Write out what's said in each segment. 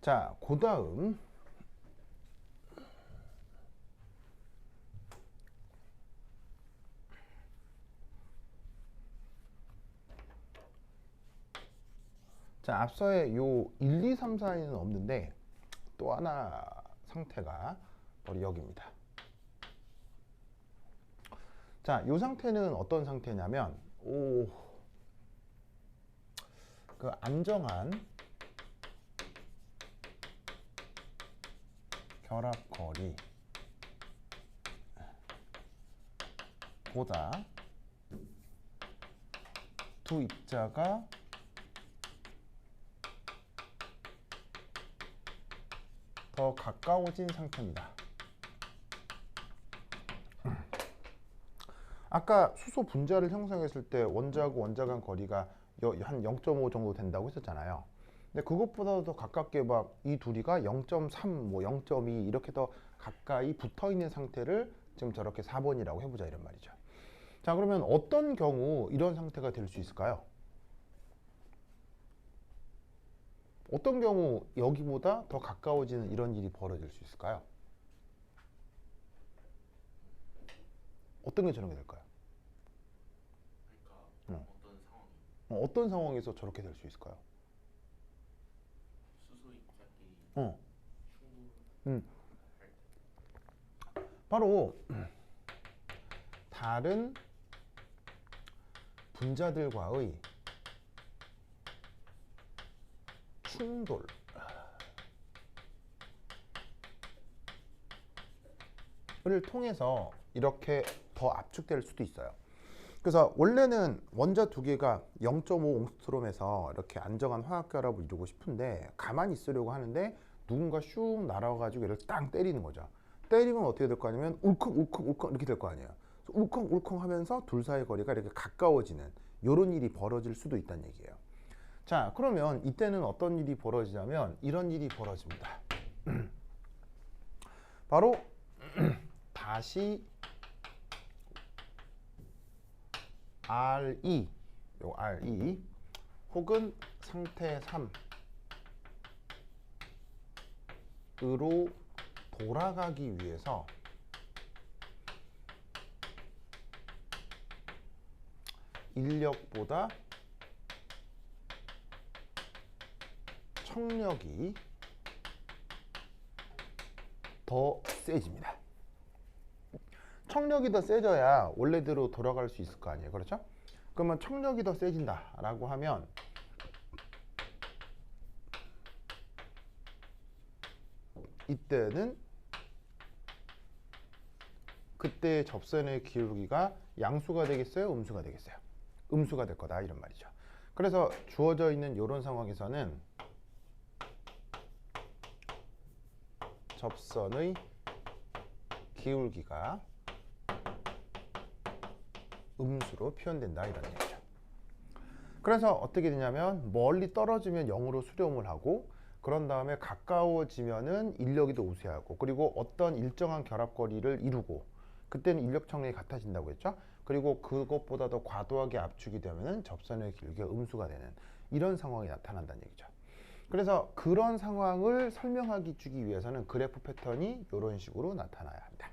자, 그 다음 자, 앞서의 요 1, 2, 3, 4에는 없는데 또 하나 상태가 바로 여기입니다. 자, 요 상태는 어떤 상태냐면 그 안정한 결합거리 보다 두 입자가 더 가까워진 상태입니다. 아까 수소 분자를 형성했을 때 원자하고 원자 간 거리가 한 0.5 정도 된다고 했었잖아요. 근데 그것보다 더 가깝게 막 이 둘이가 0.3, 뭐 0.2 이렇게 더 가까이 붙어 있는 상태를 지금 저렇게 4번이라고 해보자 이런 말이죠. 자, 그러면 어떤 경우 이런 상태가 될 수 있을까요? 어떤 경우 여기보다 더 가까워지는 이런 일이 벌어질 수 있을까요? 어떤 게 저런 게 될까요? 그러니까 어떤 상황이 어떤 상황에서 저렇게 될 수 있을까요? 수소 입자끼리 어, 충돌할 음, 때 바로 다른 분자들과의 충돌을 통해서 이렇게 더 압축될 수도 있어요. 그래서 원래는 원자 두 개가 0.5 옹스트롬에서 이렇게 안정한 화학 결합을 이루고 싶은데 가만히 있으려고 하는데 누군가 슉 날아와가지고 얘를 땅 때리는 거죠. 때리면 어떻게 될 거 아니면 울컥울컥울컥 이렇게 될 거 아니에요. 울컥울컥 하면서 둘 사이의 거리가 이렇게 가까워지는 이런 일이 벌어질 수도 있다는 얘기예요. 자, 그러면 이때는 어떤 일이 벌어지냐면 이런 일이 벌어집니다. 바로 다시 RE, 요 RE 혹은 상태 3으로 돌아가기 위해서 인력보다 청력이 더 세집니다. 청력이 더 세져야 원래대로 돌아갈 수 있을 거 아니에요. 그렇죠? 그러면 청력이 더 세진다 라고 하면 이때는 그때 접선의 기울기가 양수가 되겠어요? 음수가 되겠어요? 음수가 될 거다 이런 말이죠. 그래서 주어져 있는 이런 상황에서는 접선의 기울기가 음수로 표현된다 이런 얘기죠. 그래서 어떻게 되냐면 멀리 떨어지면 0으로 수렴을 하고 그런 다음에 가까워지면은 인력이 더 우세하고 그리고 어떤 일정한 결합거리를 이루고 그때는 인력 청력이 같아진다고 했죠. 그리고 그것보다 더 과도하게 압축이 되면은 접선의 길이가 음수가 되는 이런 상황이 나타난다는 얘기죠. 그래서 그런 상황을 설명하기 주기 위해서는 그래프 패턴이 이런 식으로 나타나야 합니다.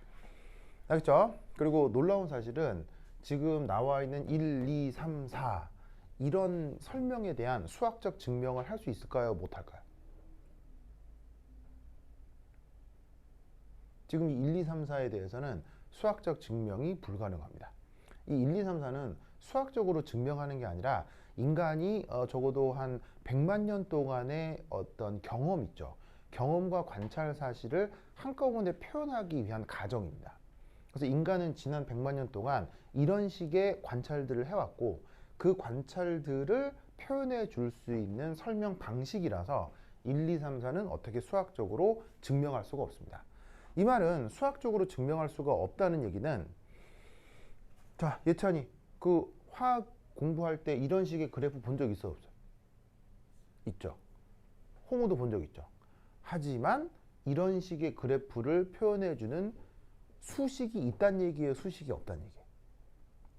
알겠죠? 그리고 놀라운 사실은 지금 나와 있는 1, 2, 3, 4 이런 설명에 대한 수학적 증명을 할 수 있을까요? 못할까요? 지금 이 1, 2, 3, 4에 대해서는 수학적 증명이 불가능합니다. 이 1, 2, 3, 4는 수학적으로 증명하는 게 아니라 인간이 적어도 한 100만 년 동안의 어떤 경험 있죠. 경험과 관찰 사실을 한꺼번에 표현하기 위한 과정입니다. 그래서 인간은 지난 100만 년 동안 이런 식의 관찰들을 해왔고 그 관찰들을 표현해 줄 수 있는 설명 방식이라서 1, 2, 3, 4는 어떻게 수학적으로 증명할 수가 없습니다. 이 말은 수학적으로 증명할 수가 없다는 얘기는 자, 예찬이 그 화학 공부할 때 이런 식의 그래프 본 적 있어 없어? 있죠. 홍우도 본 적 있죠. 하지만 이런 식의 그래프를 표현해 주는 수식이 있다는 얘기예요, 수식이 없다는 얘기예요?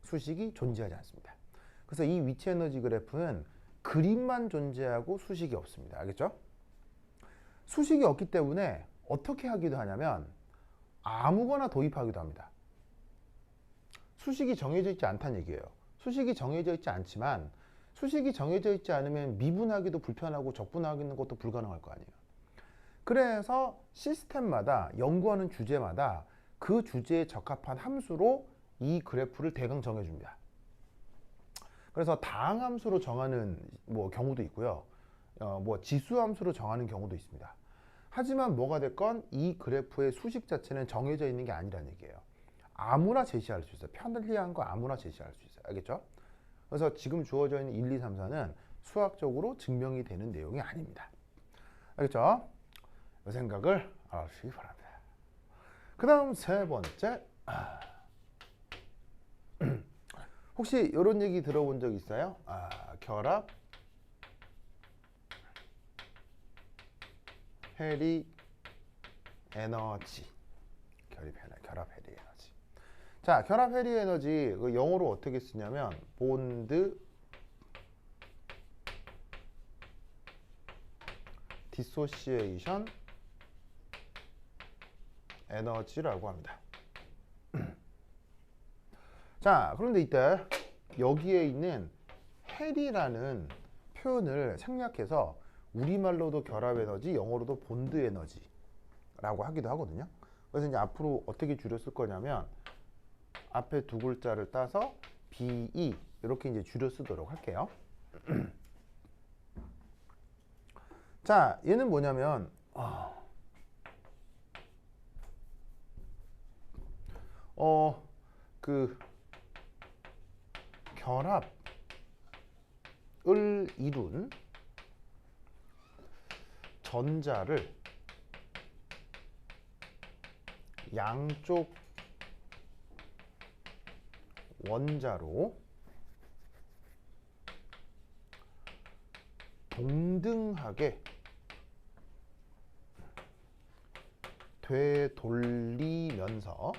수식이 존재하지 않습니다. 그래서 이 위치 에너지 그래프는 그림만 존재하고 수식이 없습니다. 알겠죠? 수식이 없기 때문에 어떻게 하기도 하냐면 아무거나 도입하기도 합니다. 수식이 정해져 있지 않다는 얘기예요. 수식이 정해져 있지 않지만 수식이 정해져 있지 않으면 미분하기도 불편하고 적분하기는 것도 불가능할 거 아니에요. 그래서 시스템마다 연구하는 주제마다 그 주제에 적합한 함수로 이 그래프를 대강 정해줍니다. 그래서 다항함수로 정하는 경우도 있고요. 지수함수로 정하는 경우도 있습니다. 하지만 뭐가 됐건 이 그래프의 수식 자체는 정해져 있는 게 아니라는 얘기예요. 아무나 제시할 수 있어요. 편리한 거 아무나 제시할 수 있어요. 알겠죠? 그래서 지금 주어져 있는 1, 2, 3, 4는 수학적으로 증명이 되는 내용이 아닙니다. 알겠죠? 이 생각을 알아주시기 바랍니다. 그 다음 세 번째, 혹시 이런 얘기 들어본 적 있어요? 결합 해리 에너지. 결합 해리 에너지. 자, 결합 해리 에너지 그 영어로 어떻게 쓰냐면 본드 디소시에이션 에너지라고 합니다. 자, 그런데 이때 여기에 있는 해리라는 표현을 생략해서 우리말로도 결합 에너지, 영어로도 본드 에너지라고 하기도 하거든요. 그래서 이제 앞으로 어떻게 줄여 쓸 거냐면 앞에 두 글자를 따서 BE 이렇게 이제 줄여 쓰도록 할게요. 자, 얘는 뭐냐면 그 결합을 이룬 전자를 양쪽 원자로 동등하게 되돌리면서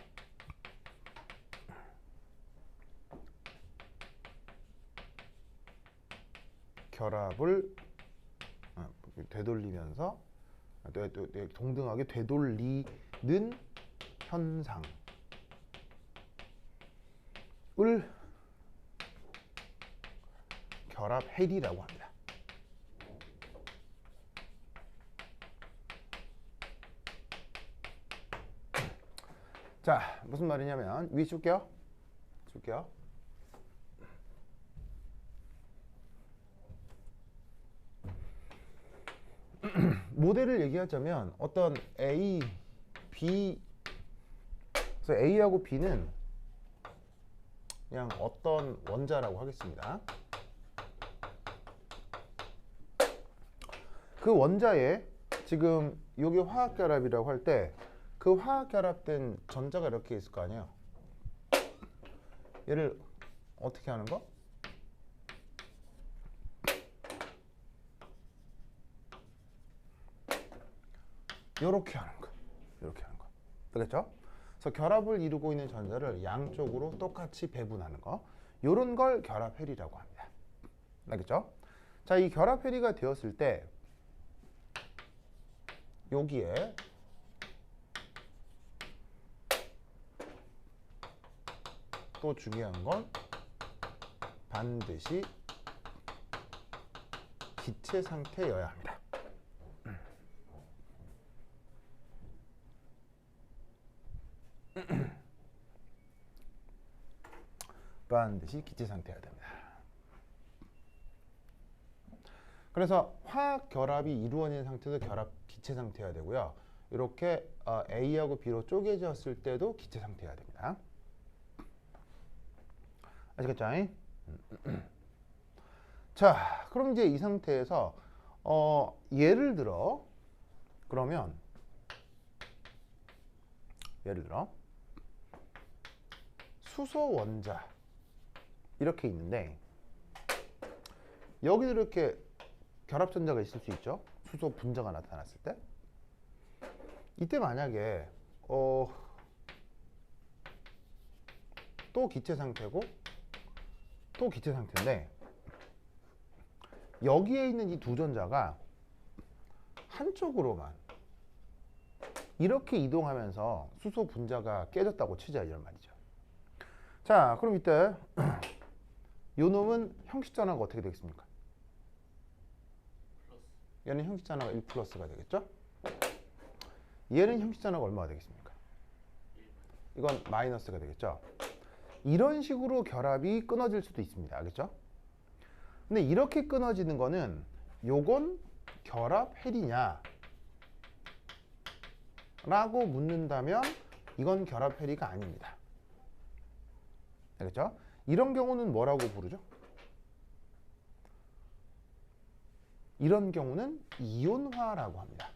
결합을 되돌리면서 동등하게 되돌리는 현상을 결합 해리라고 합니다. 자, 무슨 말이냐면 위에 줄게요. 모델을 얘기하자면 어떤 A, B, 그래서 A하고 B는 그냥 어떤 원자라고 하겠습니다. 그 원자에 지금 이게 화학결합이라고 할 때 그 화학결합된 전자가 이렇게 있을 거 아니에요. 얘를 어떻게 하는 거? 이렇게 하는 거. 알겠죠? 그래서 결합을 이루고 있는 전자를 양쪽으로 똑같이 배분하는 거. 이런 걸 결합 해리라고 합니다. 알겠죠? 자, 이 결합 해리가 되었을 때 여기에 또 중요한 건 반드시 기체 상태여야 합니다. 반드시 기체 상태여야 됩니다. 그래서 화학 결합이 이루어진 상태도 결합 기체 상태여야 되고요. 이렇게 A하고 B로 쪼개졌을 때도 기체 상태여야 됩니다. 아시겠죠? 자, 그럼 이제 이 상태에서 예를 들어 수소 원자 이렇게 있는데 여기도 이렇게 결합 전자가 있을 수 있죠. 수소 분자가 나타났을 때 이때 만약에 또 기체 상태고 또 기체 상태인데 여기에 있는 이 두 전자가 한쪽으로만 이렇게 이동하면서 수소 분자가 깨졌다고 치자 이런 말이죠. 자, 그럼 이때 요 놈은 형식 전화가 어떻게 되겠습니까? 플러스 얘는 형식 전화가 1 플러스가 되겠죠? 얘는 형식 전화가 얼마가 되겠습니까? 1번 이건 마이너스가 되겠죠? 이런 식으로 결합이 끊어질 수도 있습니다. 알겠죠? 근데 이렇게 끊어지는 거는 요건 결합 해리냐 라고 묻는다면 이건 결합 해리가 아닙니다. 알겠죠? 이런 경우는 뭐라고 부르죠? 이런 경우는 이온화라고 합니다.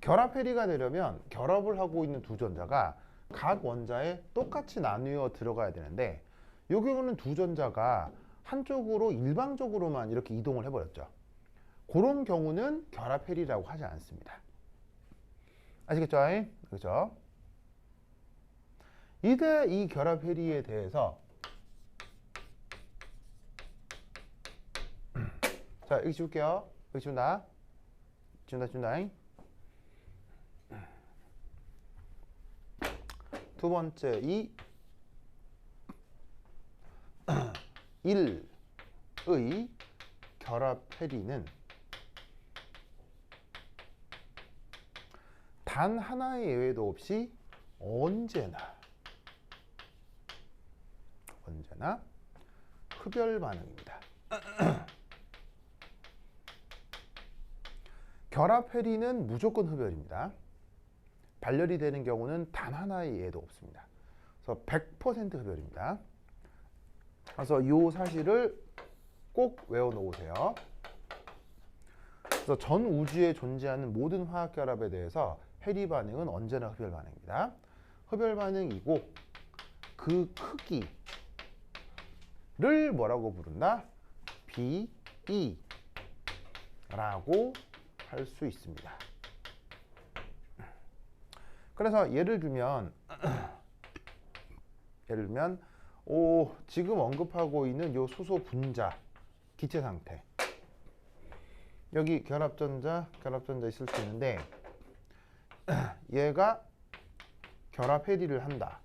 결합 해리가 되려면 결합을 하고 있는 두 전자가 각 원자에 똑같이 나누어 들어가야 되는데 이 경우는 두 전자가 한쪽으로 일방적으로만 이렇게 이동을 해버렸죠. 그런 경우는 결합 해리라고 하지 않습니다. 아시겠죠? 그렇죠? 이때 이 결합 해리에 대해서 자, 여기 지울게요. 여기 지운다. 두 번째 이 1의 결합 해리는 단 하나의 예외도 없이 언제나 흡열 반응입니다. 결합 해리는 무조건 흡열입니다. 발열이 되는 경우는 단 하나의 예도 없습니다. 그래서 100% 흡열입니다. 그래서 이 사실을 꼭 외워 놓으세요. 그래서 전 우주에 존재하는 모든 화학 결합에 대해서 해리 반응은 언제나 흡열 반응입니다. 흡열 반응이고 그 크기를 뭐라고 부른다? BE라고 할 수 있습니다. 그래서 예를 들면 지금 언급하고 있는 요 수소 분자 기체 상태 여기 결합전자 있을 수 있는데 얘가 결합 해리를 한다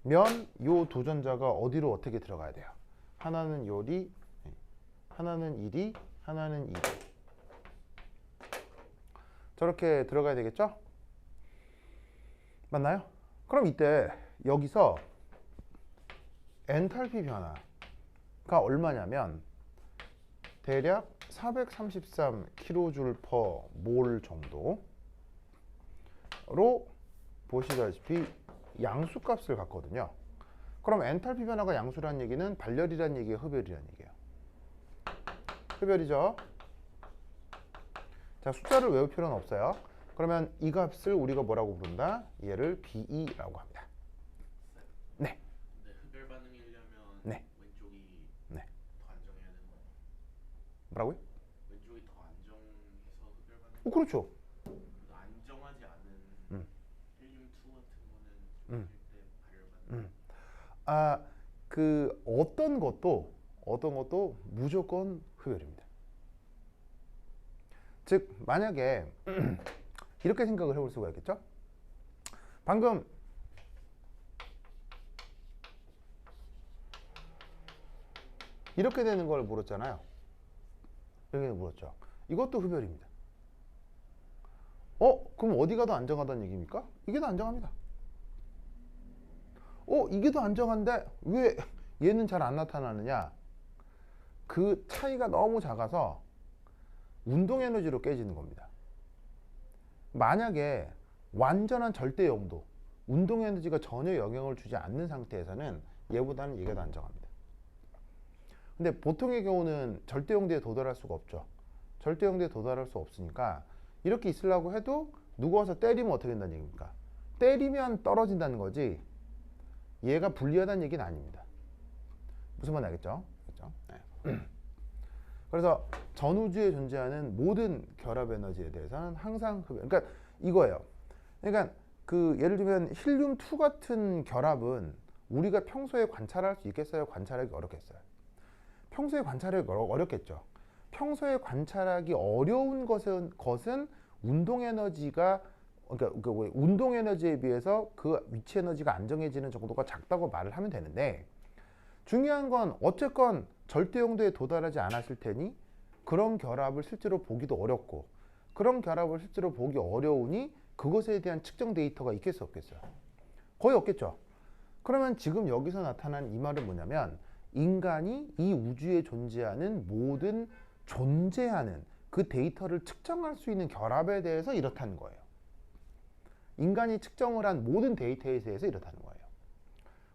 면 요 두 전자가 어디로 어떻게 들어가야 돼요? 하나는 요리, 하나는 이리, 하나는 이리 저렇게 들어가야 되겠죠? 맞나요? 그럼 이때 여기서 엔탈피 변화가 얼마냐면 대략 433kJ/몰 정도로 보시다시피 양수값을 갖거든요. 그럼 엔탈피 변화가 양수란 얘기는 발열이란 얘기예요, 흡열이란 얘기예요? 흡열이죠. 자, 숫자를 외울 필요는 없어요. 그러면 이 값을 우리가 뭐라고 부른다? 얘를 BE라고 합니다. 네. 근데 흡열 반응이려면 네. 왼쪽이 네. 더 안정해야 되는 거예요. 뭐라고요? 왼쪽이 더 안정해서 흡열 반응. 그렇죠. 안정하지 않은 음. 헬륨-2 같은 거는 음. 때 발열 반응. 그 어떤 것도 무조건 흡열입니다. 즉 만약에 이렇게 생각을 해볼 수가 있겠죠? 방금 이렇게 되는 걸 물었잖아요. 이렇게 물었죠. 이것도 흡열입니다. 그럼 어디가 더 안정하다는 얘기입니까? 이게 더 안정합니다. 이게 더 안정한데 왜 얘는 잘 안 나타나느냐? 그 차이가 너무 작아서 운동 에너지로 깨지는 겁니다. 만약에 완전한 절대 영도, 운동 에너지가 전혀 영향을 주지 않는 상태에서는 얘보다는 얘가 더 안정합니다. 근데 보통의 경우는 절대 영도에 도달할 수가 없죠. 절대 영도에 도달할 수 없으니까 이렇게 있으려고 해도 누구와서 때리면 어떻게 된다는 얘기입니까? 때리면 떨어진다는 거지 얘가 불리하다는 얘기는 아닙니다. 무슨 말인지 알겠죠? 네. 그래서 전 우주에 존재하는 모든 결합 에너지에 대해서는 항상 흡열. 그러니까 이거예요. 그러니까 그 예를 들면 힐륨-2 같은 결합은 우리가 평소에 관찰할 수 있겠어요? 관찰하기 어렵겠어요? 평소에 관찰하기 어렵겠죠. 평소에 관찰하기 어려운 것은 운동 에너지가 그러니까 그 운동 에너지에 비해서 그 위치 에너지가 안정해지는 정도가 작다고 말을 하면 되는데 중요한 건 어쨌건 절대 용도에 도달하지 않았을 테니 그런 결합을 실제로 보기도 어렵고 그런 결합을 실제로 보기 어려우니 그것에 대한 측정 데이터가 있겠어 없겠어요? 거의 없겠죠. 그러면 지금 여기서 나타난 이 말은 뭐냐면 인간이 이 우주에 존재하는 모든 존재하는 그 데이터를 측정할 수 있는 결합에 대해서 이렇다는 거예요. 인간이 측정을 한 모든 데이터에 대해서 이렇다는 거예요.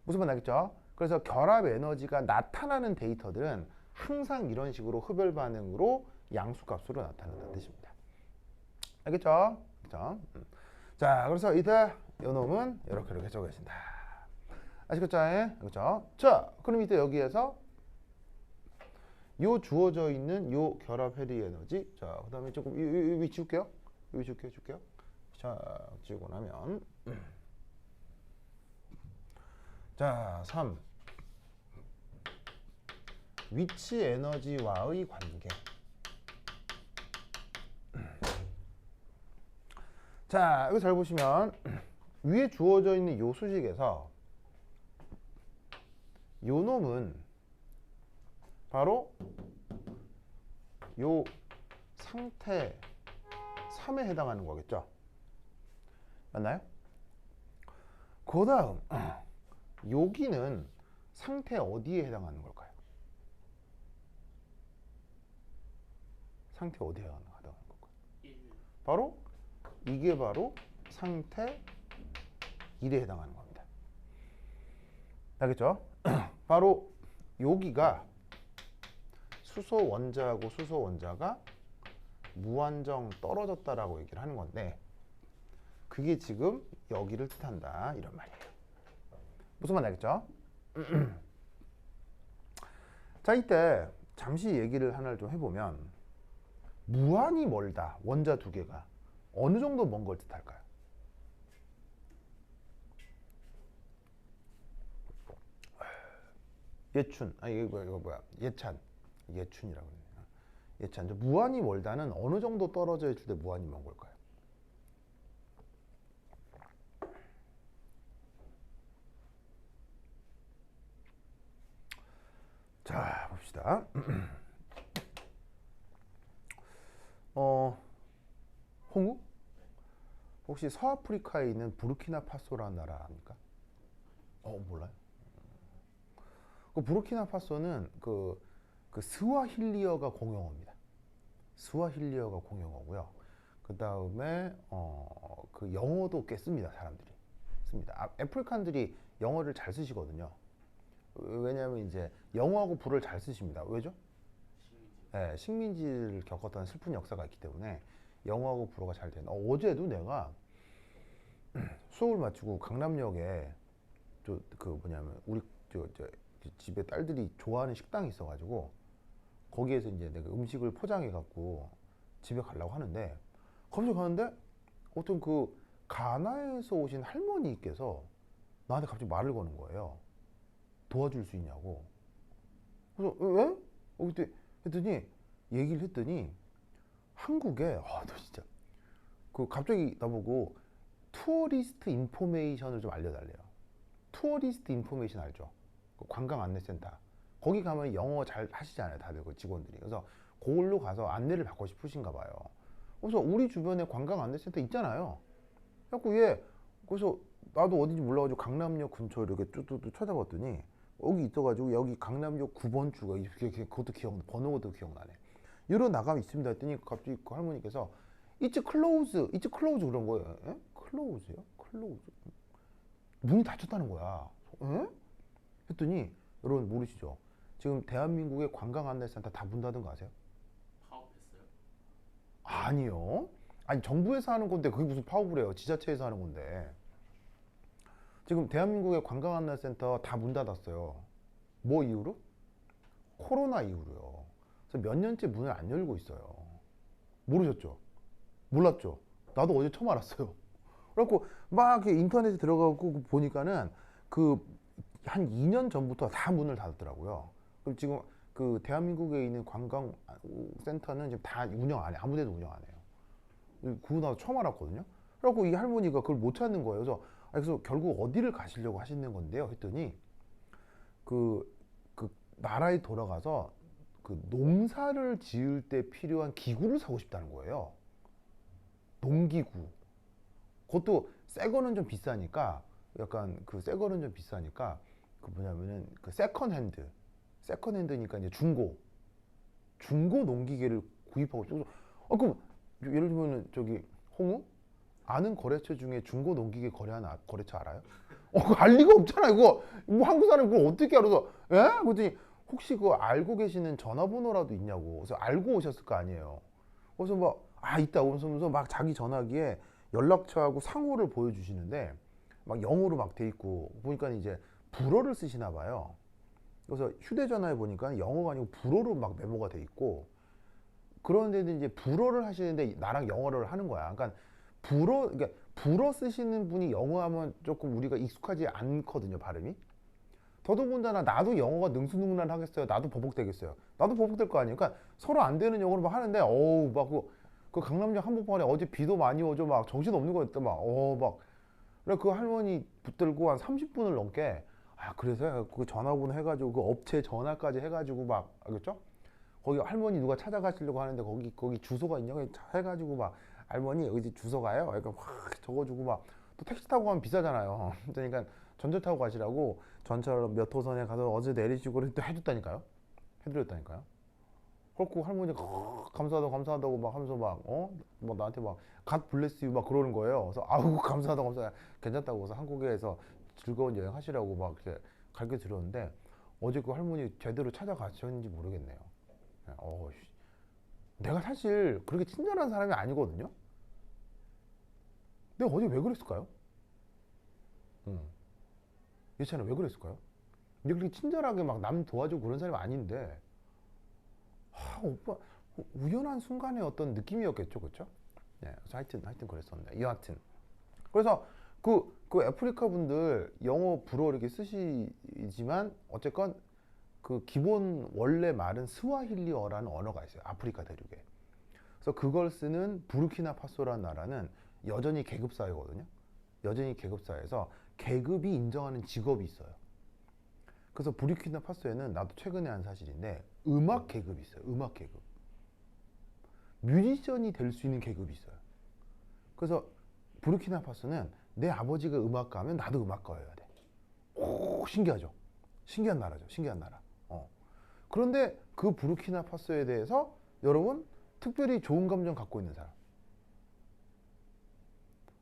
무슨 말 알겠죠? 그래서 결합 에너지가 나타나는 데이터들은 항상 이런 식으로 흡열 반응으로 양수값으로 나타난다는 뜻입니다. 알겠죠? 그렇죠? 자, 그래서 이때 요놈은 이렇게 적어겠습니다. 아시겠죠? 그렇죠? 자, 그럼 이때 여기에서 요 주어져 있는 요 결합 해리 에너지, 자, 그 다음에 조금 위 지울게요. 위 지울게요. 자, 지우고 나면 자, 3 위치 에너지와의 관계. 자, 이거 잘 보시면 위에 주어져 있는 요 수식에서 요 놈은 바로 요 상태 3에 해당하는 거겠죠. 맞나요? 그 다음 여기는 상태 어디에 해당하는 걸까요? 상태 어디에 해당하는 걸까요? 1. 바로 이게 바로 상태 1에 해당하는 겁니다. 알겠죠? 바로 여기가 수소 원자하고 수소 원자가 무한정 떨어졌다라고 얘기를 하는 건데 그게 지금 여기를 뜻한다 이런 말이에요. 무슨 말 알겠죠? 자, 이때 잠시 얘기를 하나를 좀 해보면 무한히 멀다 원자 두 개가 어느 정도 먼 걸 뜻할까요? 예춘, 이거 뭐야? 예춘이라고 그러네요. 예찬. 무한히 멀다는 어느 정도 떨어져 있을 때 무한히 먼 걸까요? 자, 봅시다. 홍우? 혹시 서아프리카에 있는 부르키나파소라는 나라 아닙니까? 몰라요? 그 부르키나파소는 그 스와힐리어가 공용어입니다. 스와힐리어가 공용어고요. 그 다음에 그 영어도 꽤 씁니다. 사람들이 씁니다. 아프리칸들이 영어를 잘 쓰시거든요. 왜냐하면 이제 영어하고 불어를 잘 쓰십니다. 왜죠? 네, 식민지를 겪었던 슬픈 역사가 있기 때문에 영어하고 불어가 잘 되는. 어제도 내가 수업을 마치고 강남역에 우리 집에 딸들이 좋아하는 식당이 있어가지고 거기에서 이제 내가 음식을 포장해 갖고 집에 가려고 하는데 갑자기 가는데 어떤 그 가나에서 오신 할머니께서 나한테 갑자기 말을 거는 거예요. 도와줄 수 있냐고. 그래서 왜? 그때 했더니 얘기를 했더니 한국에 너 진짜 그 갑자기 나보고 투어리스트 인포메이션을 좀 알려달래요. 투어리스트 인포메이션 알죠? 그 관광 안내센터. 거기 가면 영어 잘 하시잖아요, 다들 그 직원들이. 그래서 그걸로 가서 안내를 받고 싶으신가 봐요. 그래서 우리 주변에 관광 안내센터 있잖아요. 그래서 나도 어딘지 몰라가지고 강남역 근처 이렇게 쭉 찾아봤더니 여기 있어가지고 여기 강남역 9번 출구 그것도 번호도 기억나네. 이러 나가면 있습니다 했더니 갑자기 그 할머니께서 It's close 그런 거예요. 에? close요? close? 문이 닫혔다는 거야. 에? 했더니 여러분 모르시죠? 지금 대한민국의 관광 안내센터 다 문 닫은 거 아세요? 파업했어요? 아니요. 아니 정부에서 하는 건데 그게 무슨 파업을 해요? 지자체에서 하는 건데. 지금 대한민국의 관광 안내센터 다 문 닫았어요. 뭐 이유로? 코로나 이후로요. 그래서 몇 년째 문을 안 열고 있어요. 모르셨죠? 몰랐죠? 나도 어제 처음 알았어요. 그래갖고 막 인터넷에 들어가고 보니까는 한 2년 전부터 다 문을 닫았더라고요. 그럼 지금 그 대한민국에 있는 관광센터는 지금 다 운영 안 해. 아무데도 운영 안 해요. 그거 나 처음 알았거든요. 그래갖고 이 할머니가 그걸 못 찾는 거예요. 그래서 결국 어디를 가시려고 하시는 건데요. 했더니 그 나라에 돌아가서 그 농사를 지을 때 필요한 기구를 사고 싶다는 거예요. 농기구. 그것도 새 거는 좀 비싸니까 약간 그 새 거는 좀 비싸니까 그 뭐냐면은 그 세컨핸드니까 이제 중고 농기계를 구입하고 싶어. 그럼 예를 들면은 저기 홍우 아는 거래처 중에 중고 농기계 거래하는 거래처 알아요? 그거 알 리가 없잖아. 이거 뭐 한국 사람이 그걸 어떻게 알아서? 예? 그랬더니 혹시 그거 알고 계시는 전화번호라도 있냐고. 그래서 알고 오셨을 거 아니에요. 그래서 있다. 그러면서 막 자기 전화기에 연락처하고 상호를 보여주시는데 막 영어로 막 돼 있고 보니까 이제 불어를 쓰시나 봐요. 그래서 휴대전화에 보니까 영어가 아니고 불어로 막 메모가 돼 있고 그런데도 이제 불어를 하시는데 나랑 영어를 하는 거야. 그러니까 불어 쓰시는 분이 영어하면 조금 우리가 익숙하지 않거든요, 발음이. 더더군다나 나도 영어가 능수능란하겠어요. 나도 버벅대겠어요. 나도 버벅될 거 아니에요. 그러니까 서로 안 되는 영어를 막 하는데 어우 그 강남역 한복판에 어제 비도 많이 오죠. 막 정신 없는 거였다. 그래 그 할머니 붙들고 한 30분을 넘게 그래서 그 전화번호 해가지고 그 업체 전화까지 해가지고 막 알겠죠? 거기 할머니 누가 찾아가시려고 하는데 거기 주소가 있냐고 해가지고 막 할머니 여기 주소가요? 약간 확 적어주고 막 또 택시 타고 가면 비싸잖아요. 그러니까 전철 타고 가시라고 전철 몇 호선에 가서 어제 내리시고 또 해드렸다니까요. 그렇고 할머니가 감사하다고 막 하면서 뭐 나한테 막 갓 블레스 유 막 그러는 거예요. 그래서 아우 감사하다 괜찮다고 해서 한국에서 즐거운 여행 하시라고 막 이렇게 가르쳐 드렸는데 어제 그 할머니 제대로 찾아가셨는지 모르겠네요. 내가 사실 그렇게 친절한 사람이 아니거든요. 내가 어제 왜 그랬을까요? 예찬아 왜 그랬을까요? 근데 그렇게 친절하게 막 남 도와주고 그런 사람이 아닌데 오빠 우연한 순간의 어떤 느낌이었겠죠, 그렇죠? 네, 그래서 하여튼 그랬었는데 여하튼 그래서 그 아프리카 분들 영어 불어 이렇게 쓰시지만 어쨌건 그 기본 원래 말은 스와힐리어라는 언어가 있어요. 아프리카 대륙에. 그래서 그걸 쓰는 부르키나파소라는 나라는 여전히 계급 사회거든요. 여전히 계급 사회에서 계급이 인정하는 직업이 있어요. 그래서 부르키나파소에는 나도 최근에 한 사실인데 음악 계급이 있어요. 음악 계급. 뮤지션이 될 수 있는 계급이 있어요. 그래서 부르키나파소는 내 아버지가 음악가면 나도 음악가여야 돼. 오, 신기하죠? 신기한 나라죠. 신기한 나라. 그런데 그 부르키나파소에 대해서 여러분 특별히 좋은 감정 갖고 있는 사람,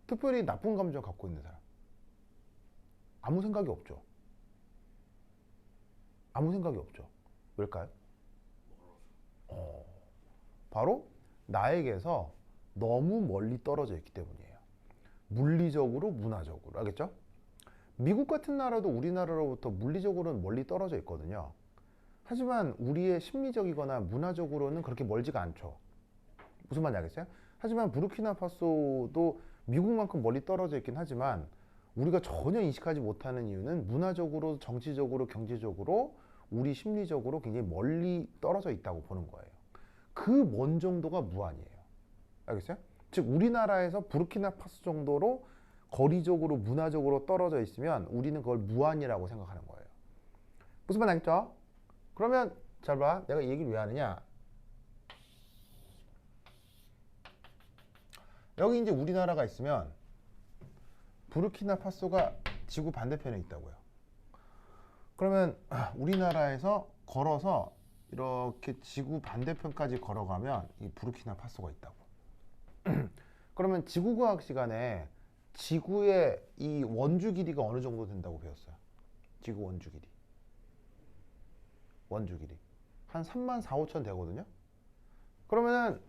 특별히 나쁜 감정 갖고 있는 사람 아무 생각이 없죠. 아무 생각이 없죠. 왜일까요? 바로 나에게서 너무 멀리 떨어져 있기 때문이에요. 물리적으로, 문화적으로. 알겠죠? 미국 같은 나라도 우리나라로부터 물리적으로는 멀리 떨어져 있거든요. 하지만 우리의 심리적이거나 문화적으로는 그렇게 멀지가 않죠. 무슨 말인지 알겠어요? 하지만 부르키나파소도 미국만큼 멀리 떨어져 있긴 하지만 우리가 전혀 인식하지 못하는 이유는 문화적으로, 정치적으로, 경제적으로 우리 심리적으로 굉장히 멀리 떨어져 있다고 보는 거예요. 그 먼 정도가 무한이에요. 알겠어요? 즉 우리나라에서 부르키나파소 정도로 거리적으로 문화적으로 떨어져 있으면 우리는 그걸 무한이라고 생각하는 거예요. 무슨 말 알겠죠? 그러면 잘 봐. 내가 이 얘기를 왜 하느냐? 여기 이제 우리나라가 있으면 부르키나파소가 지구 반대편에 있다고요. 그러면 우리나라에서 걸어서 이렇게 지구 반대편까지 걸어가면 이 부르키나파소가 있다고. 그러면 지구과학 시간에 지구의 이 원주 길이가 어느 정도 된다고 배웠어요? 지구 원주 길이. 원주 길이. 한 3만 4, 5천 되거든요. 그러면은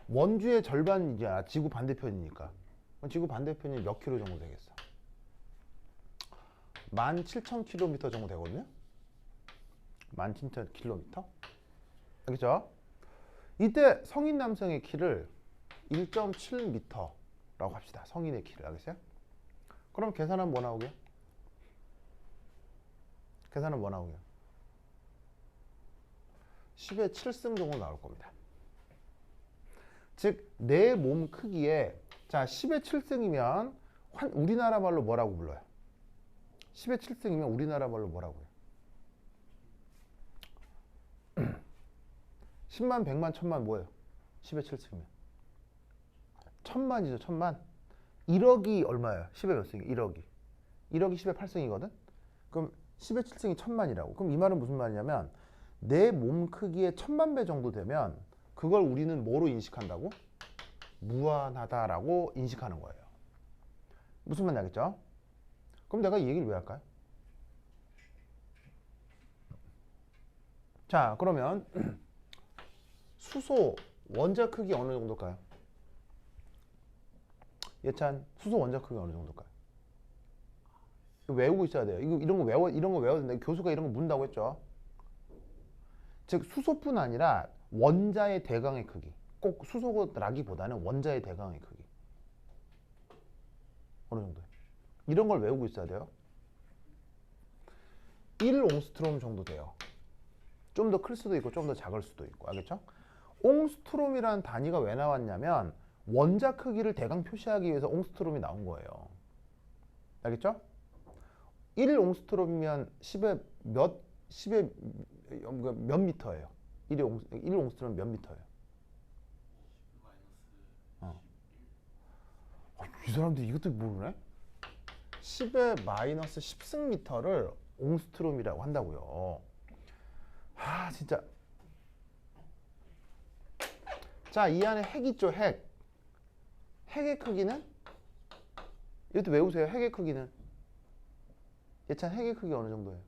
원주의 절반이자 지구 반대편이니까. 지구 반대편이 몇 킬로 정도 되겠어? 17,000km 정도 되거든요. 17,000km. 알겠죠? 이때 성인 남성의 키를 1.7m라고 합시다. 성인의 키를. 알겠어요? 그럼 계산하면 뭐 나오게요? 계산하면 뭐 나오게요? 10의 7승 정도 나올 겁니다. 즉 내 몸 크기에 자 10의 7승이면 우리나라 말로 뭐라고 불러요? 10의 7승이면 우리나라 말로 뭐라고요? 10만, 100만, 1000만 뭐예요? 10의 7승이면 1000만이죠. 1000만. 1억이 얼마예요? 10의 몇 승이? 1억이 10의 8승이거든? 그럼 10의 7승이 1000만이라고. 그럼 이 말은 무슨 말이냐면 내 몸 크기의 1000만 배 정도 되면 그걸 우리는 뭐로 인식한다고? 무한하다라고 인식하는 거예요. 무슨 말인지 알겠죠? 그럼 내가 이 얘기를 왜 할까요? 자, 그러면 수소 원자 크기 어느 정도일까요? 예찬, 수소 원자 크기 어느 정도일까요? 이거 외우고 있어야 돼요. 이런 거 외워야 된다. 교수가 이런 거 묻는다고 했죠. 즉 수소뿐 아니라 원자의 대강의 크기. 꼭 수소라기보다는 원자의 대강의 크기. 어느 정도예요? 이런 걸 외우고 있어야 돼요. 1옹스트롬 정도 돼요. 좀 더 클 수도 있고 좀 더 작을 수도 있고. 알겠죠? 옹스트롬이라는 단위가 왜 나왔냐면 원자 크기를 대강 표시하기 위해서 옹스트롬이 나온 거예요. 알겠죠? 1옹스트롬이면 10의 몇 미터예요? 1옹스트롬 몇 미터예요? 이 사람들 이것도 모르네? 10의 마이너스 10승미터를 옹스트롬이라고 한다고요. 아 진짜. 자, 이 안에 핵 있죠, 핵. 핵의 크기는? 이것도 외우세요. 핵의 크기는. 예찬 핵의 크기 어느 정도예요?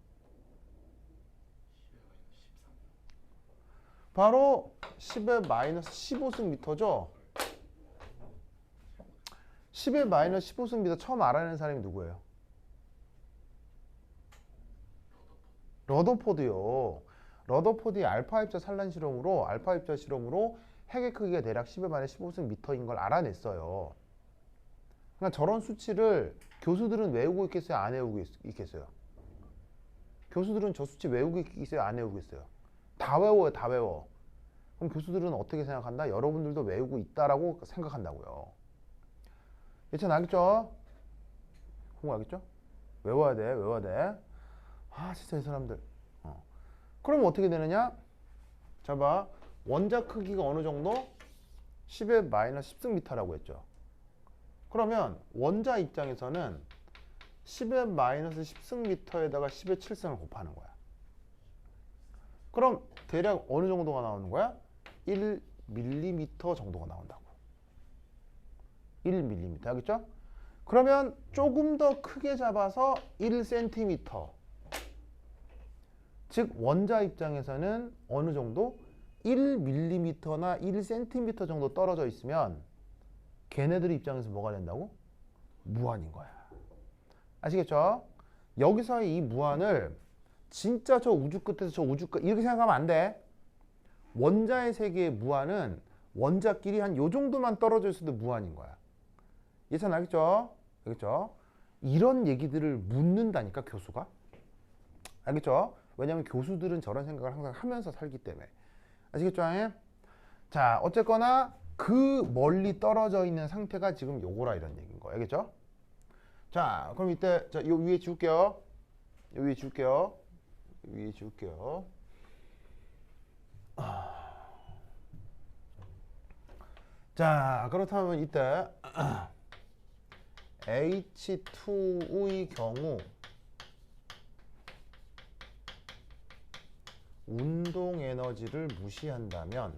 바로 10의 마이너스 15승미터죠. 10의 마이너스 15승미터 처음 알아낸 사람이 누구예요? 러더포드요. 러더포드의 알파 입자 산란 실험으로 핵의 크기가 대략 10의 마이너스 15승미터인 걸 알아냈어요. 그러니까 저런 수치를 교수들은 외우고 있겠어요? 안 외우고 있겠어요? 교수들은 저 수치 외우고 있겠어요? 안 외우고 있어요? 다 외워요. 다 외워. 그럼 교수들은 어떻게 생각한다? 여러분들도 외우고 있다라고 생각한다고요. 예찬 알겠죠? 공부 알겠죠? 외워야 돼. 외워야 돼. 아 진짜 이 사람들. 그럼 어떻게 되느냐? 자 봐. 원자 크기가 어느 정도? 10의 마이너스 10승미터라고 했죠. 그러면 원자 입장에서는 10의 마이너스 10승미터에다가 10의 7승을 곱하는 거야. 그럼 대략 어느 정도가 나오는 거야? 1mm 정도가 나온다고. 1mm. 알겠죠? 그러면 조금 더 크게 잡아서 1cm. 즉 원자 입장에서는 어느 정도? 1mm나 1cm 정도 떨어져 있으면 걔네들 입장에서 뭐가 된다고? 무한인 거야. 아시겠죠? 여기서의 이 무한을 진짜 저 우주 끝에서 저 우주 끝 이렇게 생각하면 안 돼. 원자의 세계의 무한은 원자끼리 한 요 정도만 떨어져 있어도 무한인 거야. 예찬 알겠죠? 알겠죠? 이런 얘기들을 묻는다니까 교수가. 알겠죠? 왜냐하면 교수들은 저런 생각을 항상 하면서 살기 때문에. 아시겠죠? 자, 어쨌거나 그 멀리 떨어져 있는 상태가 지금 요거라 이런 얘기인 거예요. 알겠죠? 자, 그럼 이때 자, 요 위에 지울게요. 요 위에 지울게요. 위에 지울게요. 자, 그렇다면 이때 H2의 경우 운동 에너지를 무시한다면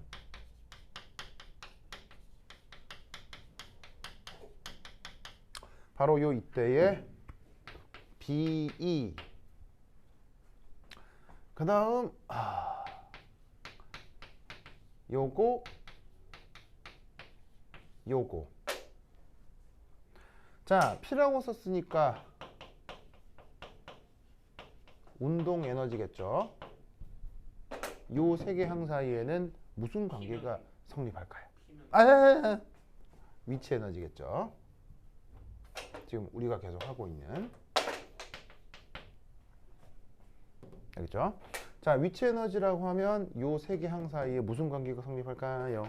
바로 요 이때의 BE 그 다음 요거 자 P라고 썼으니까 운동 에너지겠죠. 요 세 개 항 사이에는 무슨 관계가 성립할까요? 위치 에너지겠죠. 지금 우리가 계속 하고 있는. 알겠죠? 자, 위치 에너지라고 하면 요 세 개 항 사이에 무슨 관계가 성립할까요?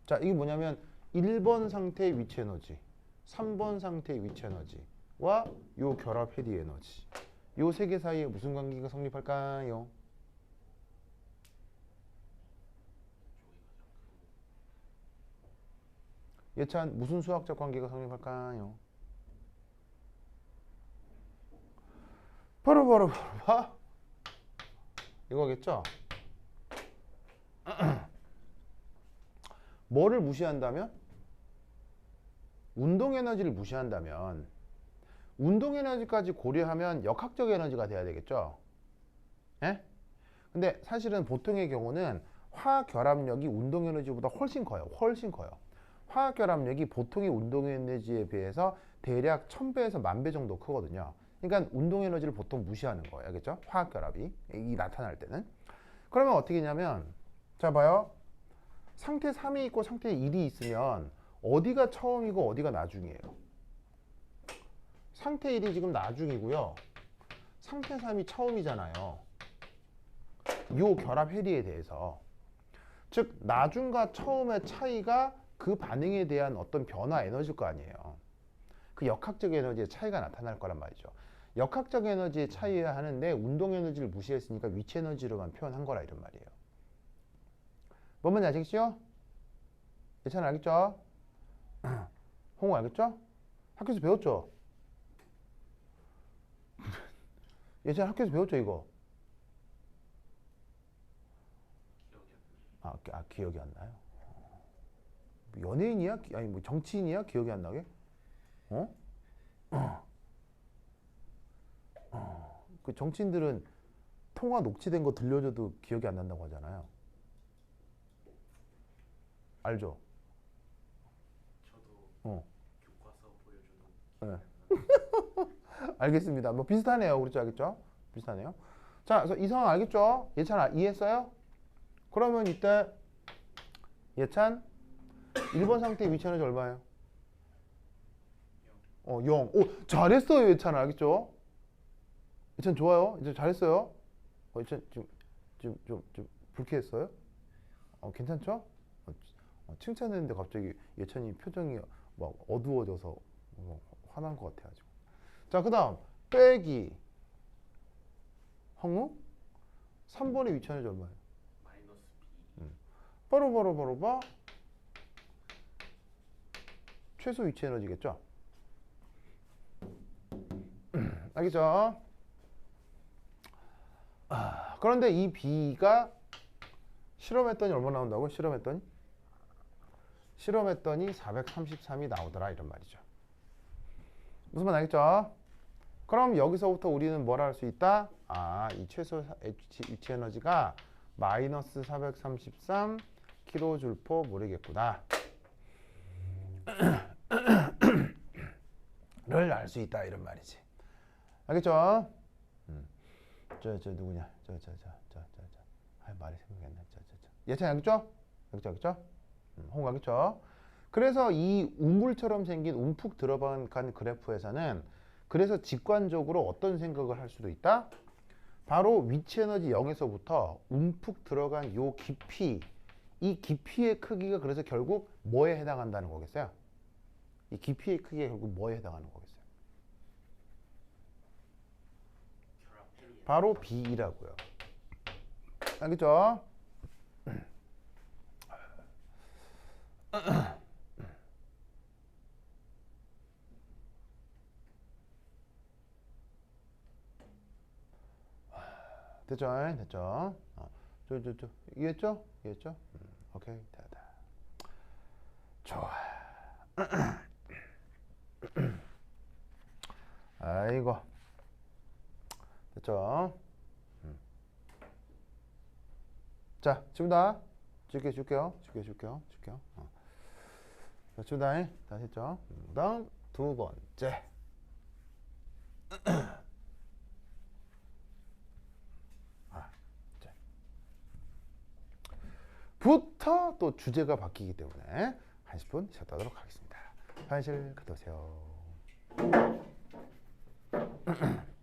자, 이게 뭐냐면 1번 상태의 위치 에너지, 3번 상태의 위치 에너지와 요 결합 해리 에너지. 요 세 개 사이에 무슨 관계가 성립할까요? 예찬 무슨 수학적 관계가 성립할까요? 바로 봐. 이거겠죠? 뭐를 무시한다면? 운동 에너지를 무시한다면 운동 에너지까지 고려하면 역학적 에너지가 돼야 되겠죠? 예? 근데 사실은 보통의 경우는 화학 결합력이 운동 에너지보다 훨씬 커요. 훨씬 커요. 화학 결합력이 보통의 운동 에너지에 비해서 대략 1000배에서 10,000배 정도 크거든요. 그러니까 운동 에너지를 보통 무시하는 거예요. 알겠죠? 화학 결합이 나타날 때는. 그러면 어떻게 하냐면 자 봐요. 상태 3이 있고 상태 1이 있으면 어디가 처음이고 어디가 나중이에요? 상태 1이 지금 나중이고요. 상태 3이 처음이잖아요. 요 결합 해리에 대해서. 즉 나중과 처음의 차이가 그 반응에 대한 어떤 변화 에너지일 거 아니에요. 그 역학적 에너지의 차이가 나타날 거란 말이죠. 역학적 에너지의 차이여야 하는데 운동 에너지를 무시했으니까 위치 에너지로만 표현한 거라 이런 말이에요. 뭔 말인지 아시겠죠? 예찬 알겠죠? 홍우 알겠죠? 학교에서 배웠죠? 예찬 학교에서 배웠죠 이거? 기억이 안 나요? 연예인이야? 아니 뭐 정치인이야? 기억이 안 나게? 어? 그 정치인들은 통화 녹취된 거 들려줘도 기억이 안 난다고 하잖아요. 알죠? 저도 교과서 보여주는. 네. 알겠습니다. 뭐 비슷하네요. 그렇죠? 알겠죠? 비슷하네요. 자, 그래서 이 상황 알겠죠? 예찬 이해했어요? 그러면 이때 예찬 1번 상태의 위치 에너지 얼마예요? 0. 오, 잘했어요, 예찬 알겠죠? 예찬 좋아요. 이제 잘했어요. 예찬 좀 불쾌했어요? 괜찮죠? 칭찬했는데 갑자기 예찬이 표정이 막 어두워져서 화난 것 같아가지고. 자, 그다음 빼기 항우 3번의 위치 에너지 얼마예요? 마이너스 B. 바로 봐. 최소 위치 에너지겠죠? 알겠죠? 그런데 이 B가 실험했더니 얼마 나온다고? 실험했더니 433이 나오더라 이런 말이죠. 무슨 말 알겠죠? 그럼 여기서부터 우리는 뭘 할 수 있다? 이 최소 위치 에너지가 마이너스 433 kJ/몰이겠구나 를 알 수 있다 이런 말이지. 알겠죠? 저 누구냐? 말이 생각이 안 나. 예찬 알겠죠? 알겠죠? 홍 알겠죠? 그래서 이 우물처럼 생긴 움푹 들어간 그래프에서는 그래서 직관적으로 어떤 생각을 할 수도 있다? 바로 위치 에너지 0에서부터 움푹 들어간 요 깊이, 이 깊이의 크기가 그래서 결국 뭐에 해당한다는 거겠어요? 이 깊이의 크기가 결국 뭐에 해당하는 거겠어요? 결합 해리. 바로 B라고요. 알겠죠? 됐죠? 됐죠? 이해했죠? 오케이, 됐다. 좋아. 아이고. 됐죠? 자, 지금 다 줄게요. 자, 지금 다 했죠? 다음 두 번째. 부터 또 주제가 바뀌기 때문에 10분 쉬었다 하도록 하겠습니다. 화장실 갔다 오세요. 네.